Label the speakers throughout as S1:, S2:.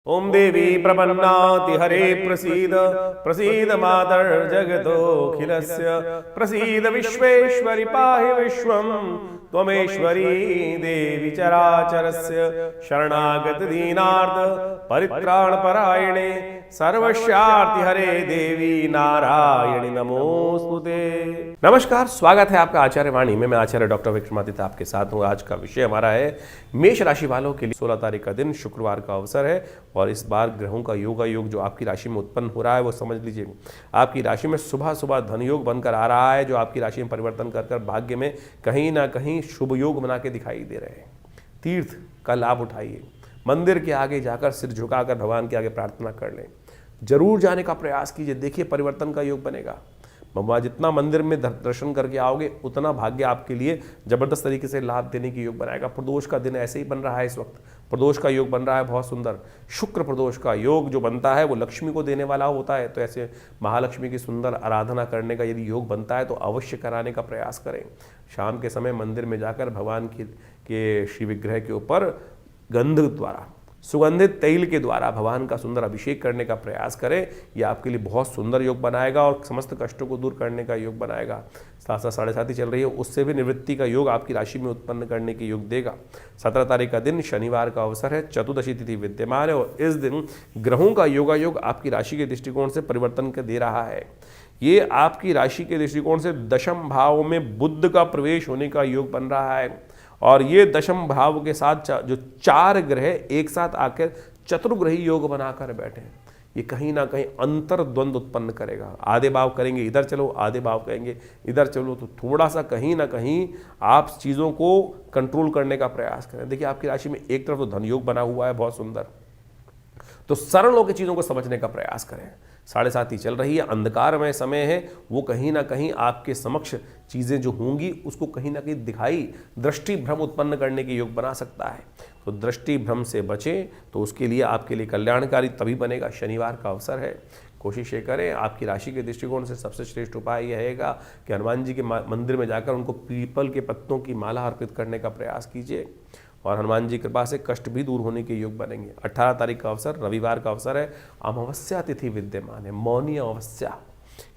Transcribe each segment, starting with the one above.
S1: ओम देवी प्रपन्नाति हरे प्रसीद प्रसीद मातर जगतोऽखिलस्य प्रसीद विश्वेश्वरि पाहि विश्वं त्वमेश्वरी देवी चराचरस्य शरणागत दीनार्थ परित्राण परायणे सर्वस्यार्ति हरे देवी नारायणी नमोस्तुते। नमस्कार, स्वागत है आपका आचार्य वाणी में। मैं आचार्य डॉक्टर विक्रमादित्य आपके साथ हूँ। आज का विषय हमारा है मेष राशि वालों के लिए 16 तारीख का दिन शुक्रवार का अवसर है और इस बार ग्रहों का योग जो आपकी राशि में उत्पन्न हो रहा है वो समझ लीजिए। आपकी राशि में सुबह सुबह धन योग बनकर आ रहा है जो आपकी राशि में परिवर्तन कर भाग्य में कहीं ना कहीं शुभ योग बना के दिखाई दे रहे हैं। तीर्थ का लाभ उठाइए, मंदिर के आगे जाकर सिर झुकाकर भगवान के आगे प्रार्थना कर लें, जरूर जाने का प्रयास कीजिए। देखिए परिवर्तन का योग बनेगा। जितना मंदिर में दर्शन करके आओगे उतना भाग्य आपके लिए जबरदस्त तरीके से लाभ देने की योग बनाएगा। प्रदोष का दिन ऐसे ही बन रहा है। इस वक्त प्रदोष का योग बन रहा है, बहुत सुंदर। शुक्र प्रदोष का योग जो बनता है वो लक्ष्मी को देने वाला होता है, तो ऐसे महालक्ष्मी की सुंदर आराधना करने का यदि योग बनता है तो अवश्य कराने का प्रयास करें। शाम के समय मंदिर में जाकर भगवान के श्री विग्रह के ऊपर गंध द्वारा, सुगंधित तेल के द्वारा भगवान का सुंदर अभिषेक करने का प्रयास करें। यह आपके लिए बहुत सुंदर योग बनाएगा और समस्त कष्टों को दूर करने का योग बनाएगा। 7:30 चल रही है, उससे भी निवृत्ति का योग आपकी राशि में उत्पन्न करने के योग देगा। 17 तारीख का दिन शनिवार का अवसर है, चतुर्दशी तिथि विद्यमान है और इस दिन ग्रहों का योग आपकी राशि के दृष्टिकोण से परिवर्तन कर दे रहा है। ये आपकी राशि के दृष्टिकोण से दशम भाव में बुध का प्रवेश होने का योग बन रहा है और ये दशम भाव के साथ जो 4 ग्रह एक साथ आकर चतुर्ग्रही योग बनाकर बैठे हैं, ये कहीं ना कहीं अंतर्द्वंद उत्पन्न करेगा। आधे भाव करेंगे इधर चलो, आधे भाव कहेंगे इधर चलो, तो थोड़ा सा कहीं ना कहीं आप चीज़ों को कंट्रोल करने का प्रयास करें। देखिए आपकी राशि में एक तरफ तो धन योग बना हुआ है बहुत सुंदर, तो सरल होकर चीज़ों को समझने का प्रयास करें। 7:30 चल रही है, अंधकारमय समय है, वो कहीं ना कहीं आपके समक्ष चीज़ें जो होंगी उसको कहीं ना कहीं दिखाई दृष्टि भ्रम उत्पन्न करने के योग बना सकता है। तो दृष्टि भ्रम से बचें, तो उसके लिए आपके लिए कल्याणकारी तभी बनेगा। शनिवार का अवसर है, कोशिश ये करें। आपकी राशि के दृष्टिकोण से सबसे श्रेष्ठ उपाय यह रहेगा कि हनुमान जी के मंदिर में जाकर उनको पीपल के पत्तों की माला अर्पित करने का प्रयास कीजिए और हनुमान जी कृपा से कष्ट भी दूर होने के योग बनेंगे। 18 तारीख का अवसर रविवार का अवसर है, अमावस्या तिथि विद्यमान है, मौनी अमावस्या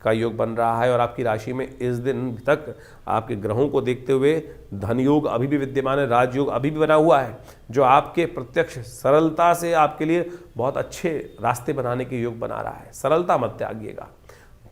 S1: का योग बन रहा है और आपकी राशि में इस दिन तक आपके ग्रहों को देखते हुए धन योग अभी भी विद्यमान है, राजयोग अभी भी बना हुआ है जो आपके प्रत्यक्ष सरलता से आपके लिए बहुत अच्छे रास्ते बनाने के योग बना रहा है। सरलता मत त्यागिएगा,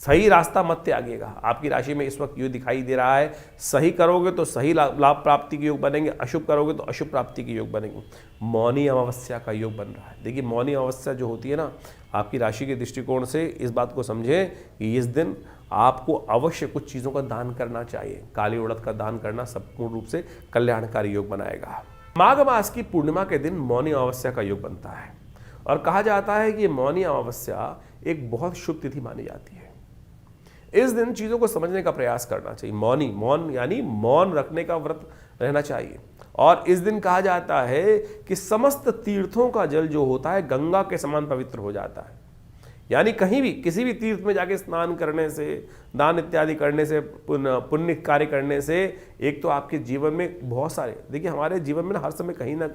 S1: सही रास्ता मत त्यागिएगा। आपकी राशि में इस वक्त योग दिखाई दे रहा है, सही करोगे तो सही लाभ प्राप्ति के योग बनेंगे, अशुभ करोगे तो अशुभ प्राप्ति के योग बनेंगे। मौनी अमावस्या का योग बन रहा है। देखिए मौनी अमावस्या जो होती है ना, आपकी राशि के दृष्टिकोण से इस बात को समझें कि इस दिन आपको अवश्य कुछ चीज़ों का दान करना चाहिए। काली उड़द का दान करना संपूर्ण रूप से कल्याणकारी योग बनाएगा। माघ मास की पूर्णिमा के दिन मौनी अमावस्या का योग बनता है और कहा जाता है कि मौनी अमावस्या एक बहुत शुभ तिथि मानी जाती है। इस दिन चीज़ों को समझने का प्रयास करना चाहिए। मौन यानी मौन रखने का व्रत रहना चाहिए और इस दिन कहा जाता है कि समस्त तीर्थों का जल जो होता है गंगा के समान पवित्र हो जाता है। यानी कहीं भी किसी भी तीर्थ में जाके स्नान करने से, दान इत्यादि करने से, पुण्य कार्य करने से एक तो आपके जीवन में बहुत सारे, देखिए हमारे जीवन में हर समय कहीं ना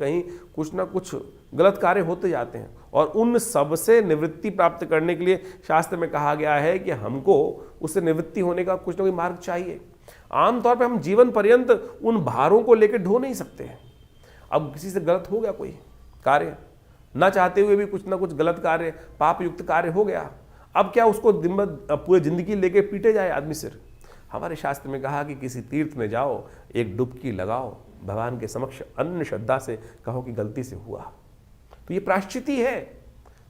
S1: कुछ गलत कार्य होते जाते हैं और उन सब से निवृत्ति प्राप्त करने के लिए शास्त्र में कहा गया है कि हमको उससे निवृत्ति होने का कुछ ना कोई मार्ग चाहिए। आमतौर पर हम जीवन पर्यंत उन भारों को लेकर ढो नहीं सकते हैं। अब किसी से गलत हो गया कोई कार्य, ना चाहते हुए भी कुछ ना कुछ गलत कार्य, पाप युक्त कार्य हो गया, अब क्या उसको दिन भर पूरी जिंदगी लेके पीटे जाए आदमी सिर? हमारे शास्त्र में कहा कि किसी तीर्थ में जाओ, एक डुबकी लगाओ, भगवान के समक्ष अन्य श्रद्धा से कहो कि गलती से हुआ, तो ये प्रायश्चित है।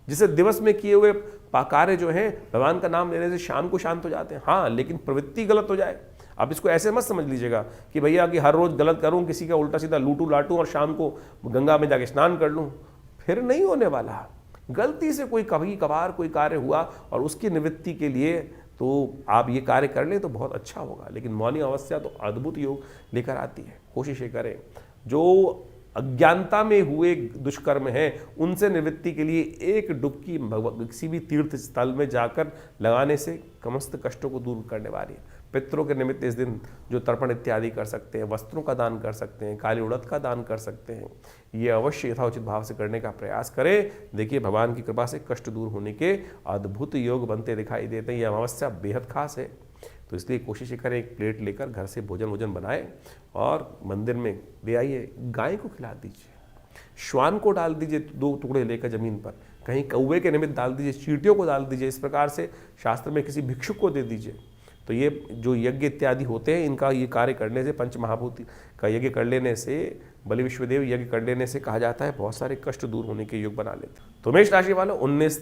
S1: जिसे दिवस में किए हुए कार्य जो है भगवान का नाम लेने से शाम को शांत हो जाते हैं। हाँ, लेकिन प्रवृत्ति गलत हो जाए। अब इसको ऐसे मत समझ लीजिएगा कि भैया कि हर रोज गलत करूं, किसी का उल्टा सीधा लूटू लाटूं और शाम को गंगा में जाके स्नान कर लूं, फिर नहीं होने वाला। गलती से कोई कभी कभार कोई कार्य हुआ और उसकी निवृत्ति के लिए तो आप ये कार्य कर लें तो बहुत अच्छा होगा। लेकिन मौनी अमावस्या तो अद्भुत योग लेकर आती है। कोशिश ये करें जो अज्ञानता में हुए दुष्कर्म हैं उनसे निवृत्ति के लिए एक डुबकी किसी भी तीर्थ स्थल में जाकर लगाने से समस्त कष्टों को दूर करने वाली है। पितरों के निमित्त इस दिन जो तर्पण इत्यादि कर सकते हैं, वस्त्रों का दान कर सकते हैं, काली उड़द का दान कर सकते हैं, ये अवश्य यथाउचित भाव से करने का प्रयास करें। देखिए भगवान की कृपा से कष्ट दूर होने के अद्भुत योग बनते दिखाई देते हैं। ये अमावस्या बेहद खास है, तो इसलिए कोशिश करें एक प्लेट लेकर घर से भोजन बनाएं और मंदिर में ले आइए। गाय को खिला दीजिए, श्वान को डाल दीजिए 2 टुकड़े लेकर जमीन पर, कहीं कौवे के निमित्त डाल दीजिए, चींटियों को डाल दीजिए। इस प्रकार से शास्त्र में किसी भिक्षुक को दे दीजिए। तो ये जो यज्ञ इत्यादि होते हैं, इनका ये कार्य करने से, पंच महाभूति का यज्ञ कर लेने से, बलि विश्वदेव यज्ञ कर लेने से कहा जाता है बहुत सारे कष्ट दूर होने के योग बना लेते हैं। तो मेष राशि वालों, 19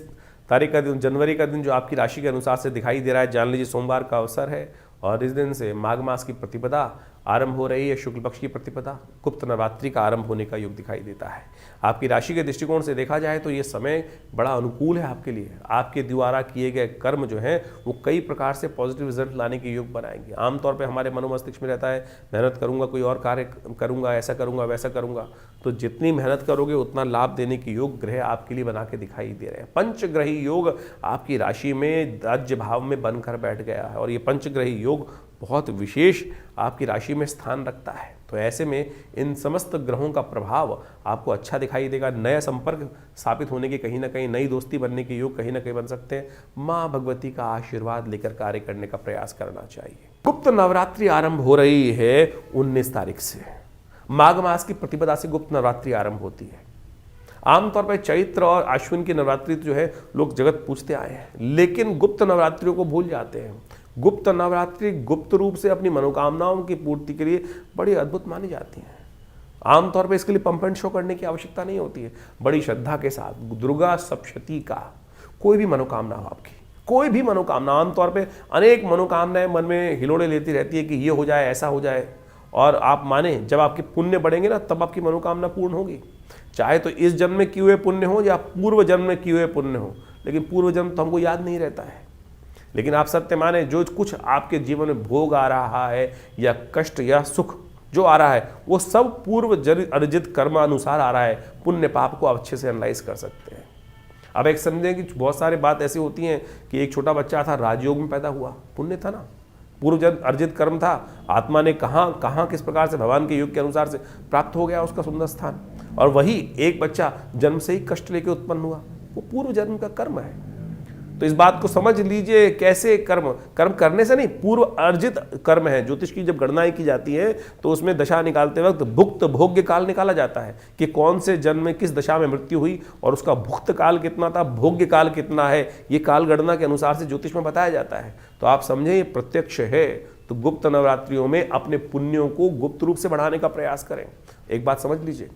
S1: तारीख का दिन, जनवरी का दिन जो आपकी राशि के अनुसार से दिखाई दे रहा है, जान लीजिए सोमवार का अवसर है और इस दिन से माघ मास की प्रतिपदा आरंभ हो रही है। शुक्ल पक्ष की प्रतिपदा, गुप्त नवरात्रि का आरंभ होने का योग दिखाई देता है। आपकी राशि के दृष्टिकोण से देखा जाए तो ये समय बड़ा अनुकूल है आपके लिए। आपके द्वारा किए गए कर्म जो हैं वो कई प्रकार से पॉजिटिव रिजल्ट लाने के योग बनाएंगे। आमतौर पे हमारे मनोमस्तिष्क में रहता है मेहनत करूंगा, कोई और कार्य करूंगा, ऐसा करूंगा, वैसा करूंगा। तो जितनी मेहनत करोगे उतना लाभ देने के योग ग्रह आपके लिए बना के दिखाई दे रहे हैं। पंचग्रही योग आपकी राशि में राज्य भाव में बनकर बैठ गया है और ये पंचग्रही योग बहुत विशेष आपकी राशि में स्थान रखता है। तो ऐसे में इन समस्त ग्रहों का प्रभाव आपको अच्छा दिखाई देगा। नया संपर्क स्थापित होने के, कहीं ना कहीं नई दोस्ती बनने के योग कहीं ना कहीं बन सकते हैं। माँ भगवती का आशीर्वाद लेकर कार्य करने का प्रयास करना चाहिए। गुप्त नवरात्रि आरंभ हो रही है 19 तारीख से। माघ मास की प्रतिपदा से गुप्त नवरात्रि आरंभ होती है। आमतौर पर चैत्र और अश्विन की नवरात्रि जो है लोग जगत पूछते आए हैं, लेकिन गुप्त नवरात्रियों को भूल जाते हैं। गुप्त नवरात्रि गुप्त रूप से अपनी मनोकामनाओं की पूर्ति के लिए बड़ी अद्भुत मानी जाती हैं। आमतौर पर इसके लिए पंप एंड शो करने की आवश्यकता नहीं होती है। बड़ी श्रद्धा के साथ दुर्गा सप्तशती का कोई भी मनोकामना हो आपकी, कोई भी मनोकामना, आमतौर पे अनेक मनोकामनाएं मन में हिलोड़े लेती रहती है कि ये हो जाए, ऐसा हो जाए। और आप माने जब आपके पुण्य बढ़ेंगे ना तब आपकी मनोकामना पूर्ण होगी। चाहे तो इस जन्म में किए हुए पुण्य हो या पूर्व जन्म में किए हुए पुण्य हो, लेकिन पूर्व जन्म तो हमको याद नहीं रहता है। लेकिन आप सत्य माने, जो कुछ आपके जीवन में भोग आ रहा है या कष्ट या सुख जो आ रहा है वो सब पूर्व अर्जित कर्मानुसार आ रहा है। पुण्य पाप को आप अच्छे से एनालाइज कर सकते हैं। अब एक समझें कि बहुत सारी बात ऐसी होती हैं कि एक छोटा बच्चा था, राजयोग में पैदा हुआ, पुण्य था ना, पूर्व अर्जित कर्म था। आत्मा ने कहाँ किस प्रकार से भगवान के योग के अनुसार से प्राप्त हो गया उसका सुंदर स्थान। और वही एक बच्चा जन्म से ही कष्ट लेके उत्पन्न हुआ, वो पूर्व जन्म का कर्म है। तो इस बात को समझ लीजिए, कैसे कर्म करने से नहीं, पूर्व अर्जित कर्म है। ज्योतिष की जब गणनाएं की जाती है तो उसमें दशा निकालते वक्त भुक्त भोग्य काल निकाला जाता है कि कौन से जन्म में किस दशा में मृत्यु हुई और उसका भुक्त काल कितना था, भोग्य काल कितना है, ये काल गणना के अनुसार से ज्योतिष में बताया जाता है। तो आप समझे, ये प्रत्यक्ष है। तो गुप्त नवरात्रियों में अपने पुण्यों को गुप्त रूप से बढ़ाने का प्रयास करें। एक बात समझ लीजिए,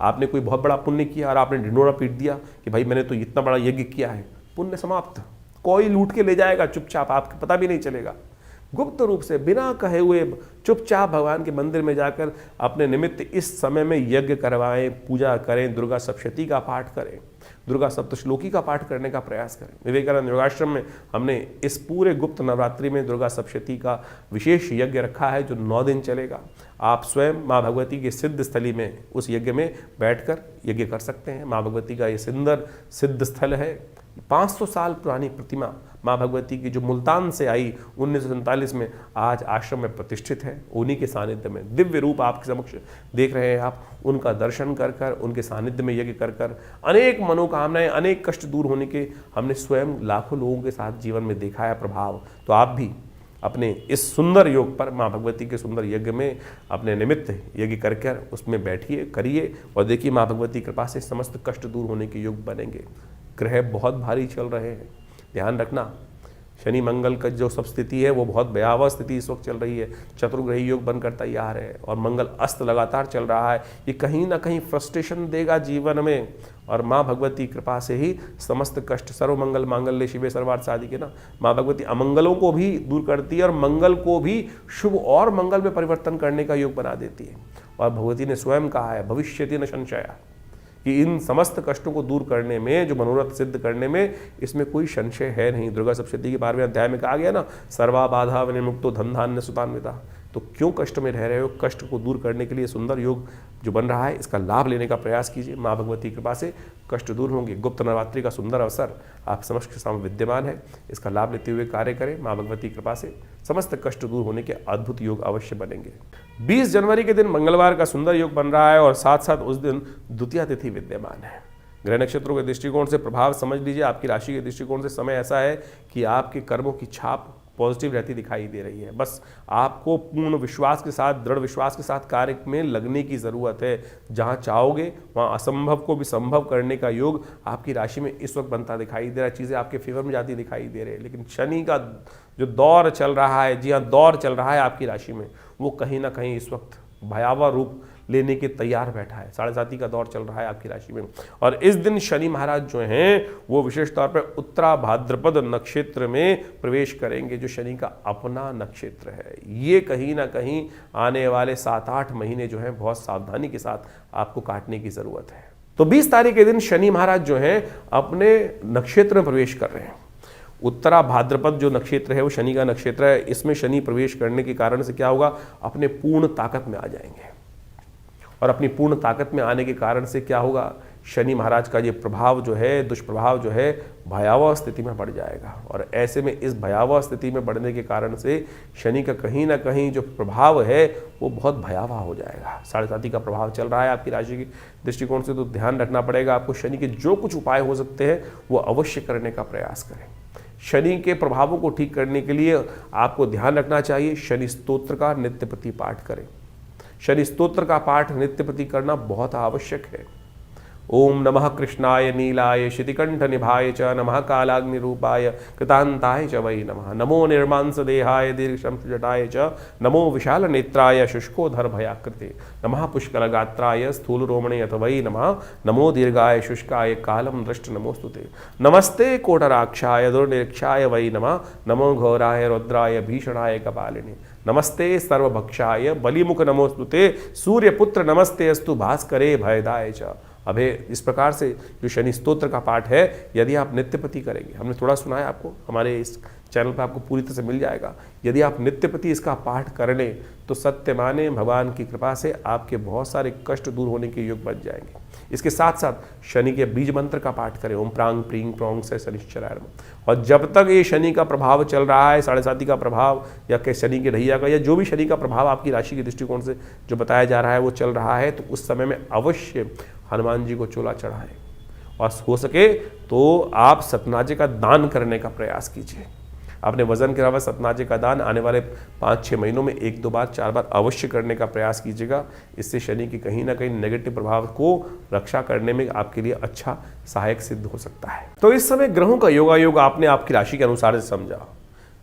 S1: आपने कोई बहुत बड़ा पुण्य किया और आपने ढिंढोरा पीट दिया कि भाई मैंने तो इतना बड़ा यज्ञ किया है, पुण्य समाप्त। कोई लूट के ले जाएगा चुपचाप, आपको पता भी नहीं चलेगा। गुप्त रूप से बिना कहे हुए चुपचाप भगवान के मंदिर में जाकर अपने निमित्त इस समय में यज्ञ करवाएं, पूजा करें, दुर्गा सप्तशती का पाठ करें, दुर्गा सप्तश्लोकी का पाठ करने का प्रयास करें। विवेकानंद योगाश्रम में हमने इस पूरे गुप्त नवरात्रि में दुर्गा सप्तशती का विशेष यज्ञ रखा है जो 9 दिन चलेगा। आप स्वयं माँ भगवती के सिद्ध स्थली में उस यज्ञ में बैठकर यज्ञ कर सकते हैं। माँ भगवती का ये सुंदर सिद्ध स्थल है। 500 साल पुरानी प्रतिमा माँ भगवती की जो मुल्तान से आई 1947 में, आज आश्रम में प्रतिष्ठित है। उन्हीं के सानिध्य में दिव्य रूप आपके समक्ष देख रहे हैं आप। उनका दर्शन कर कर, उनके सानिध्य में यज्ञ कर कर अनेक मनोकामनाएं, अनेक कष्ट दूर होने के हमने स्वयं लाखों लोगों के साथ जीवन में देखा है प्रभाव। तो आप भी अपने इस सुंदर योग पर, माँ भगवती के सुंदर यज्ञ में अपने निमित्त यज्ञ कर उसमें बैठिए, करिए और देखिए माँ भगवती की कृपा से समस्त कष्ट दूर होने के योग बनेंगे। ग्रह बहुत भारी चल रहे हैं, ध्यान रखना। शनि मंगल का जो सब स्थिति है वो बहुत भयावह स्थिति इस वक्त चल रही है। चतुर्ग्रही योग बनकर तैयार है और मंगल अस्त लगातार चल रहा है। ये कहीं ना कहीं फ्रस्ट्रेशन देगा जीवन में और माँ भगवती कृपा से ही समस्त कष्ट, सर्वमंगल मांगल्ये शिवे सर्वार्थ साधिके ना, माँ भगवती अमंगलों को भी दूर करती है और मंगल को भी शुभ और मंगल में परिवर्तन करने का योग बना देती है। और भगवती ने स्वयं कहा है, भविष्यति न संशया, कि इन समस्त कष्टों को दूर करने में, जो मनोरथ सिद्ध करने में, इसमें कोई संशय है नहीं। दुर्गा सप्तशती के 12वें अध्याय में कहा गया ना, सर्वा बाधा विनिर्मुक्तो धन धान्य सुतान्विता, तो क्यों कष्ट में रह रहे हो, कष्ट को दूर करने के लिए सुंदर योग जो बन रहा है इसका लाभ लेने का प्रयास कीजिए। माँ भगवती की कृपा से कष्ट दूर होंगे। गुप्त नवरात्रि का सुंदर अवसर आप समक्ष के सामने विद्यमान है, इसका लाभ लेते हुए कार्य करें। माँ भगवती की कृपा से समस्त कष्ट दूर होने के अद्भुत योग अवश्य बनेंगे। 20 जनवरी के दिन मंगलवार का सुंदर योग बन रहा है और साथ साथ उस दिन द्वितीया तिथि विद्यमान है। ग्रह नक्षत्रों के दृष्टिकोण से प्रभाव समझ लीजिए। आपकी राशि के दृष्टिकोण से समय ऐसा है कि आपके कर्मों की छाप पॉजिटिव रहती दिखाई दे रही है। बस आपको पूर्ण विश्वास के साथ, दृढ़ विश्वास के साथ कार्य में लगने की ज़रूरत है। जहां चाहोगे वहां असंभव को भी संभव करने का योग आपकी राशि में इस वक्त बनता दिखाई दे रहा है। चीज़ें आपके फेवर में जाती दिखाई दे रही है। लेकिन शनि का जो दौर चल रहा है, जी हाँ दौर चल रहा है आपकी राशि में, वो कहीं ना कहीं इस वक्त भयावह रूप लेने के तैयार बैठा है। 7.5 का दौर चल रहा है आपकी राशि में और इस दिन शनि महाराज जो हैं वो विशेष तौर पर उत्तरा भाद्रपद नक्षत्र में प्रवेश करेंगे, जो शनि का अपना नक्षत्र है। ये कहीं ना कहीं आने वाले 7-8 महीने जो हैं बहुत सावधानी के साथ आपको काटने की जरूरत है। तो 20 तारीख के दिन शनि महाराज जो हैं अपने नक्षत्र में प्रवेश कर रहे हैं। उत्तरा भाद्रपद जो नक्षत्र है वो शनि का नक्षत्र है। इसमें शनि प्रवेश करने के कारण से क्या होगा, अपने पूर्ण ताकत में आ जाएंगे और अपनी पूर्ण ताकत में आने के कारण से क्या होगा, शनि महाराज का ये प्रभाव जो है, दुष्प्रभाव जो है भयावह स्थिति में बढ़ जाएगा। और ऐसे में इस भयावह स्थिति में बढ़ने के कारण से शनि का कहीं ना कहीं जो प्रभाव है वो बहुत भयावह हो जाएगा। 7.5 का प्रभाव चल रहा है आपकी राशि के दृष्टिकोण से, तो ध्यान रखना पड़ेगा आपको। शनि के जो कुछ उपाय हो सकते हैं वो अवश्य करने का प्रयास करें। शनि के प्रभावों को ठीक करने के लिए आपको ध्यान रखना चाहिए, शनि स्तोत्र का नित्य प्रति पाठ करें। शनि स्तोत्र का पाठ नित्य प्रति करना बहुत आवश्यक है। ओम नमः कृष्णाय नीलाय शितिकंठ निभाय च नमः कालाग्नि रूपाय कृतांताय च वै नमः। नमो निर्मांस देहाय दीर्घशम जटाय च नमो विशाल नेत्राय शुष्कोधर भयाकृते नमः पुष्कल गात्राय स्थूल रोमणे अथ वै नमः। नमो दीर्घाय शुष्काय कालम दृष्ट नमोस्तुते। नमस्ते कोटराक्षाय दुर्निरीक्षाय वै नमः। नमो घोराय रुद्राय भीषणाय कपालिने नमस्ते सर्वभक्षाय बलिमुख नमोस्तुते। सूर्यपुत्र नमस्ते अस्तु भास्करे भयदाय च। अभे इस प्रकार से जो शनि स्तोत्र का पाठ है यदि आप नित्यपति करेंगे, हमने थोड़ा सुना है आपको, हमारे इस चैनल पर आपको पूरी तरह से मिल जाएगा। यदि आप नित्यपति इसका पाठ कर लें तो सत्य माने भगवान की कृपा से आपके बहुत सारे कष्ट दूर होने के योग बन जाएंगे। इसके साथ साथ शनि के बीज मंत्र का पाठ करें, ओम प्रांग प्रींग प्रोंग से शनिश्चराय नमः। और जब तक ये शनि का प्रभाव चल रहा है, 7.5 का प्रभाव या कि शनि के ढैया का या जो भी शनि का प्रभाव आपकी राशि के दृष्टिकोण से जो बताया जा रहा है वो चल रहा है, तो उस समय में अवश्य हनुमान जी को चोला चढ़ाएं और हो सके तो आप सतनाजे का दान करने का प्रयास कीजिए। अपने वजन के अलावा सतनाजे का दान आने वाले 5-6 महीनों में 1-2 बार 4 बार अवश्य करने का प्रयास कीजिएगा। इससे शनि की कहीं ना कहीं नेगेटिव प्रभाव को रक्षा करने में आपके लिए अच्छा सहायक सिद्ध हो सकता है। तो इस समय ग्रहों का योगायोग आपने आपकी राशि के अनुसार से समझा।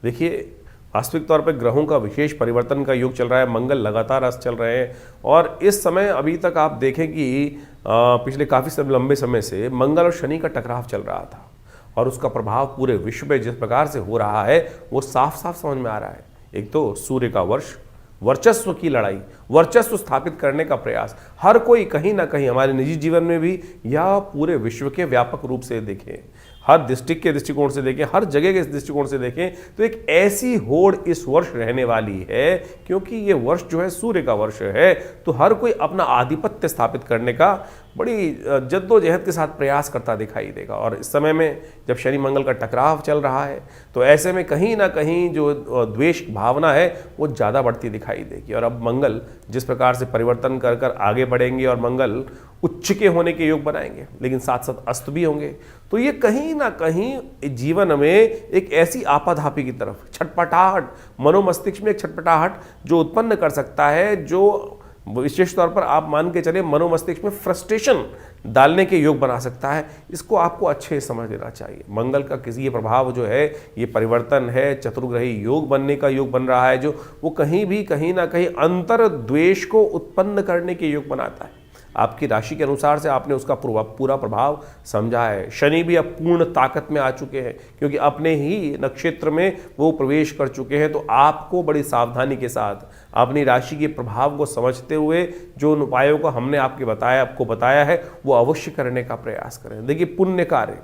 S1: देखिए वास्तविक तौर पर ग्रहों का विशेष परिवर्तन का योग चल रहा है, मंगल लगातार अस्त चल रहे हैं और इस समय अभी तक आप देखें कि पिछले काफ़ी लंबे समय से मंगल और शनि का टकराव चल रहा था और उसका प्रभाव पूरे विश्व में जिस प्रकार से हो रहा है वो साफ साफ समझ में आ रहा है। एक तो सूर्य का वर्चस्व की लड़ाई, वर्चस्व स्थापित करने का प्रयास, हर कोई कहीं ना कहीं हमारे निजी जीवन में भी या पूरे विश्व के व्यापक रूप से देखें, हर डिस्ट्रिक्ट के दृष्टिकोण से देखें, हर जगह के दृष्टिकोण से देखें, तो एक ऐसी होड़ इस वर्ष रहने वाली है, क्योंकि ये वर्ष जो है सूर्य का वर्ष है, तो हर कोई अपना आधिपत्य स्थापित करने का बड़ी जद्दोजहद के साथ प्रयास करता दिखाई देगा। और इस समय में जब शनि मंगल का टकराव चल रहा है तो ऐसे में कहीं ना कहीं जो द्वेष भावना है वो ज़्यादा बढ़ती दिखाई देगी। और अब मंगल जिस प्रकार से परिवर्तन कर कर आगे बढ़ेंगे और मंगल उच्च के होने के योग बनाएंगे, लेकिन साथ साथ अस्त भी होंगे, तो ये कहीं ना कहीं जीवन में एक ऐसी आपाधापी की तरफ छटपटाहट, मनोमस्तिष्क में एक छटपटाहट जो उत्पन्न कर सकता है, जो विशेष तौर पर आप मान के चले मनोमस्तिष्क में फ्रस्ट्रेशन डालने के योग बना सकता है। इसको आपको अच्छे समझ लेना चाहिए। मंगल का किसी ये प्रभाव जो है, ये परिवर्तन है, चतुर्ग्रही योग बनने का योग बन रहा है, जो वो कहीं ना कहीं अंतर द्वेष को उत्पन्न करने के योग बनाता है। आपकी राशि के अनुसार से आपने उसका पूरा प्रभाव समझा है। शनि भी अब पूर्ण ताकत में आ चुके हैं, क्योंकि अपने ही नक्षत्र में वो प्रवेश कर चुके हैं। तो आपको बड़ी सावधानी के साथ अपनी राशि के प्रभाव को समझते हुए जो उन उपायों को हमने आपको बताया है वो अवश्य करने का प्रयास करें। देखिए पुण्य कार्य,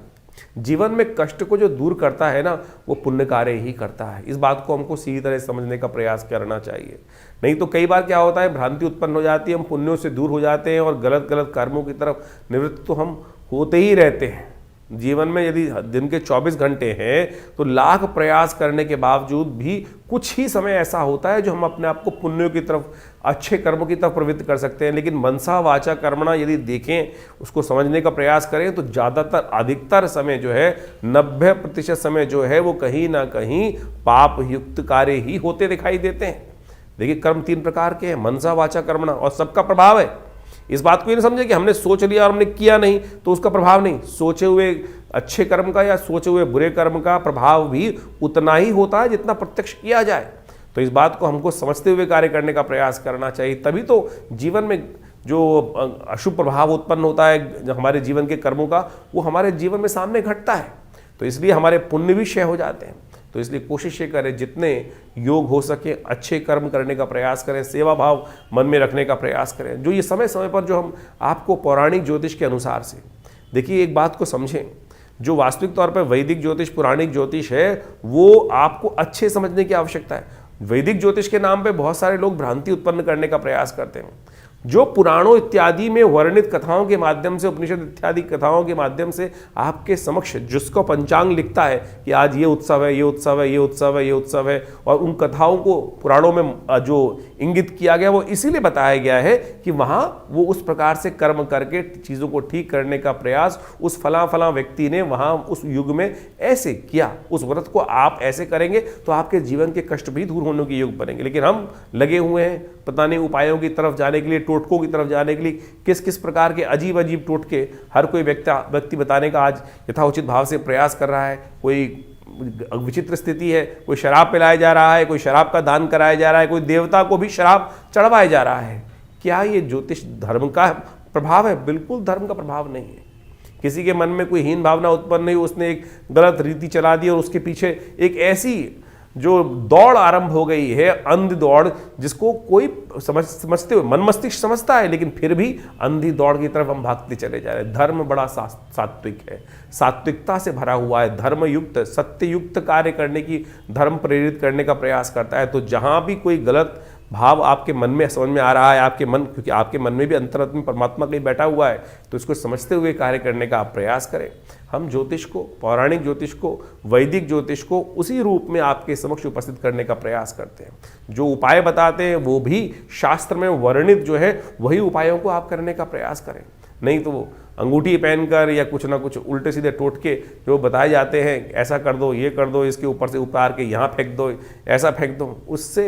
S1: जीवन में कष्ट को जो दूर करता है ना, वो पुण्य कार्य ही करता है। इस बात को हमको सीधी तरह समझने का प्रयास करना चाहिए। नहीं तो कई बार क्या होता है, भ्रांति उत्पन्न हो जाती है, हम पुण्यों से दूर हो जाते हैं और गलत गलत कर्मों की तरफ निवृत्त तो हम होते ही रहते हैं। जीवन में यदि दिन के 24 घंटे हैं तो लाख प्रयास करने के बावजूद भी कुछ ही समय ऐसा होता है जो हम अपने आप को पुण्यों की तरफ, अच्छे कर्मों की तरफ प्रवृत्त कर सकते हैं। लेकिन मनसा वाचा कर्मणा यदि देखें, उसको समझने का प्रयास करें तो ज़्यादातर, अधिकतर समय जो है, 90% समय जो है वो कहीं ना कहीं पाप युक्त कार्य ही होते दिखाई देते हैं। देखिए, कर्म 3 प्रकार के हैं, मनसा वाचा कर्मणा, और सबका प्रभाव है। इस बात को ये नहीं समझे कि हमने सोच लिया और हमने किया नहीं तो उसका प्रभाव नहीं। सोचे हुए अच्छे कर्म का या सोचे हुए बुरे कर्म का प्रभाव भी उतना ही होता है जितना प्रत्यक्ष किया जाए। तो इस बात को हमको समझते हुए कार्य करने का प्रयास करना चाहिए, तभी तो जीवन में जो अशुभ प्रभाव उत्पन्न होता है हमारे जीवन के कर्मों का, वो हमारे जीवन में सामने घटता है। तो इसलिए हमारे पुण्य भी क्षय हो जाते हैं। तो इसलिए कोशिश ये करें, जितने योग हो सके अच्छे कर्म करने का प्रयास करें, सेवा भाव मन में रखने का प्रयास करें। जो ये समय समय पर जो हम आपको पौराणिक ज्योतिष के अनुसार से, देखिए एक बात को समझें, जो वास्तविक तौर पर वैदिक ज्योतिष, पुराणिक ज्योतिष है, वो आपको अच्छे समझने की आवश्यकता है। वैदिक ज्योतिष के नाम पे बहुत सारे लोग भ्रांति उत्पन्न करने का प्रयास करते हैं। जो पुराणों इत्यादि में वर्णित कथाओं के माध्यम से, उपनिषद इत्यादि कथाओं के माध्यम से आपके समक्ष जिसको पंचांग लिखता है कि आज ये उत्सव है, ये उत्सव है, ये उत्सव है, ये उत्सव है, और उन कथाओं को पुराणों में जो इंगित किया गया वो इसीलिए बताया गया है कि वहाँ वो उस प्रकार से कर्म करके चीज़ों को ठीक करने का प्रयास उस फला फला व्यक्ति ने वहाँ उस युग में ऐसे किया, उस व्रत को आप ऐसे करेंगे तो आपके जीवन के कष्ट भी दूर होने के योग बनेंगे। लेकिन हम लगे हुए हैं पता नहीं उपायों की तरफ जाने के लिए, टोटकों की तरफ जाने के लिए, किस किस प्रकार के अजीब अजीब टोटके हर कोई व्यक्ति बताने का आज यथाउचित भाव से प्रयास कर रहा है। कोई विचित्र स्थिति है, कोई शराब पिलाया जा रहा है, कोई शराब का दान कराया जा रहा है, कोई देवता को भी शराब चढ़वाया जा रहा है। क्या ये ज्योतिष धर्म का प्रभाव है? बिल्कुल धर्म का प्रभाव नहीं है। किसी के मन में कोई हीन भावना उत्पन्न नहीं, उसने एक गलत रीति चला दी और उसके पीछे एक ऐसी जो दौड़ आरंभ हो गई है, अंधी दौड़, जिसको कोई समझते हुए मन मस्तिष्क समझता है, लेकिन फिर भी अंधी दौड़ की तरफ हम भागते चले जा रहे हैं। धर्म बड़ा सात्विक है, सात्विकता से भरा हुआ है, धर्मयुक्त, सत्ययुक्त कार्य करने की, धर्म प्रेरित करने का प्रयास करता है। तो जहां भी कोई गलत भाव आपके मन में समझ में आ रहा है, आपके मन, क्योंकि आपके मन में भी अंतरात्मा परमात्मा कहीं बैठा हुआ है, तो इसको समझते हुए कार्य करने का आप प्रयास करें। हम ज्योतिष को, पौराणिक ज्योतिष को, वैदिक ज्योतिष को उसी रूप में आपके समक्ष उपस्थित करने का प्रयास करते हैं। जो उपाय बताते हैं वो भी शास्त्र में वर्णित जो है वही उपायों को आप करने का प्रयास करें। नहीं तो वो अंगूठी पहनकर या कुछ ना कुछ उल्टे सीधे टोटके जो बताए जाते हैं, ऐसा कर दो, ये कर दो, इसके ऊपर से उतार के यहाँ फेंक दो, ऐसा फेंक दो, उससे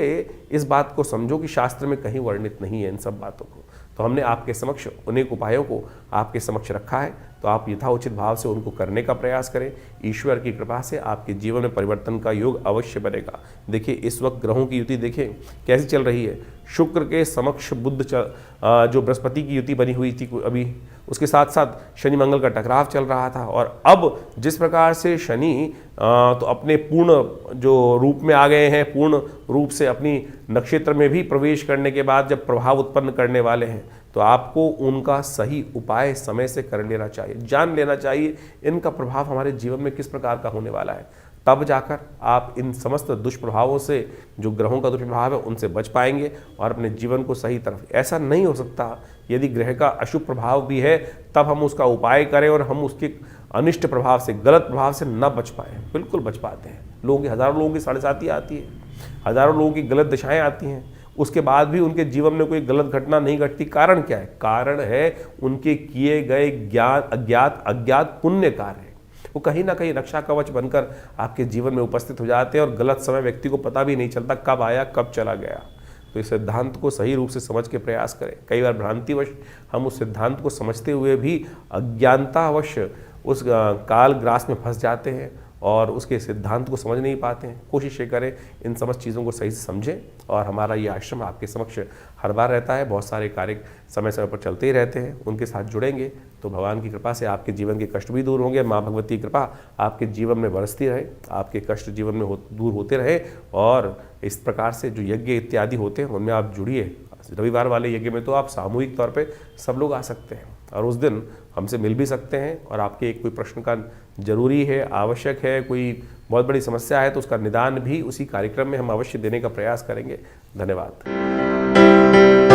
S1: इस बात को समझो कि शास्त्र में कहीं वर्णित नहीं है इन सब बातों को। तो हमने आपके समक्ष अनेक उपायों को आपके समक्ष रखा है, तो आप यथाउचित भाव से उनको करने का प्रयास करें। ईश्वर की कृपा से आपके जीवन में परिवर्तन का योग अवश्य बनेगा। देखिए इस वक्त ग्रहों की युति देखें कैसी चल रही है। शुक्र के समक्ष बुध जो बृहस्पति की युति बनी हुई थी अभी, उसके साथ साथ शनि मंगल का टकराव चल रहा था, और अब जिस प्रकार से शनि तो अपने पूर्ण जो रूप में आ गए हैं, पूर्ण रूप से अपनी नक्षत्र में भी प्रवेश करने के बाद जब प्रभाव उत्पन्न करने वाले हैं, तो आपको उनका सही उपाय समय से कर लेना चाहिए, जान लेना चाहिए इनका प्रभाव हमारे जीवन में किस प्रकार का होने वाला है। तब जाकर आप इन समस्त दुष्प्रभावों से, जो ग्रहों का दुष्प्रभाव है, उनसे बच पाएंगे और अपने जीवन को सही तरफ। ऐसा नहीं हो सकता यदि ग्रह का अशुभ प्रभाव भी है तब हम उसका उपाय करें और हम उसके अनिष्ट प्रभाव से, गलत प्रभाव से न बच पाएँ। बिल्कुल बच पाते हैं। लोगों की, हज़ारों लोगों की साढ़े साथी आती है, हज़ारों लोगों की गलत दशाएँ आती हैं, उसके बाद भी उनके जीवन में कोई गलत घटना नहीं घटती। कारण क्या है? कारण है उनके किए गए अज्ञात पुण्य कार्य, वो कहीं ना कहीं रक्षा कवच बनकर आपके जीवन में उपस्थित हो जाते हैं और गलत समय व्यक्ति को पता भी नहीं चलता कब आया कब चला गया। तो इस सिद्धांत को सही रूप से समझ के प्रयास करें। कई बार भ्रांतिवश हम उस सिद्धांत को समझते हुए भी अज्ञानतावश उस काल ग्रास में फंस जाते हैं और उसके सिद्धांत को समझ नहीं पाते हैं। कोशिश ये करें इन समस्त चीज़ों को सही से समझें, और हमारा ये आश्रम आपके समक्ष हर बार रहता है। बहुत सारे कार्य समय समय पर चलते ही रहते हैं, उनके साथ जुड़ेंगे तो भगवान की कृपा से आपके जीवन के कष्ट भी दूर होंगे। माँ भगवती की कृपा आपके जीवन में बरसती रहे, आपके कष्ट जीवन में दूर होते रहे, और इस प्रकार से जो यज्ञ इत्यादि होते हैं उनमें आप जुड़िए। रविवार वाले यज्ञ में तो आप सामूहिक तौर पर सब लोग आ सकते हैं। और उस दिन हमसे मिल भी सकते हैं और आपके एक कोई प्रश्न का जरूरी है, आवश्यक है, कोई बहुत बड़ी समस्या है तो उसका निदान भी उसी कार्यक्रम में हम अवश्य देने का प्रयास करेंगे। धन्यवाद।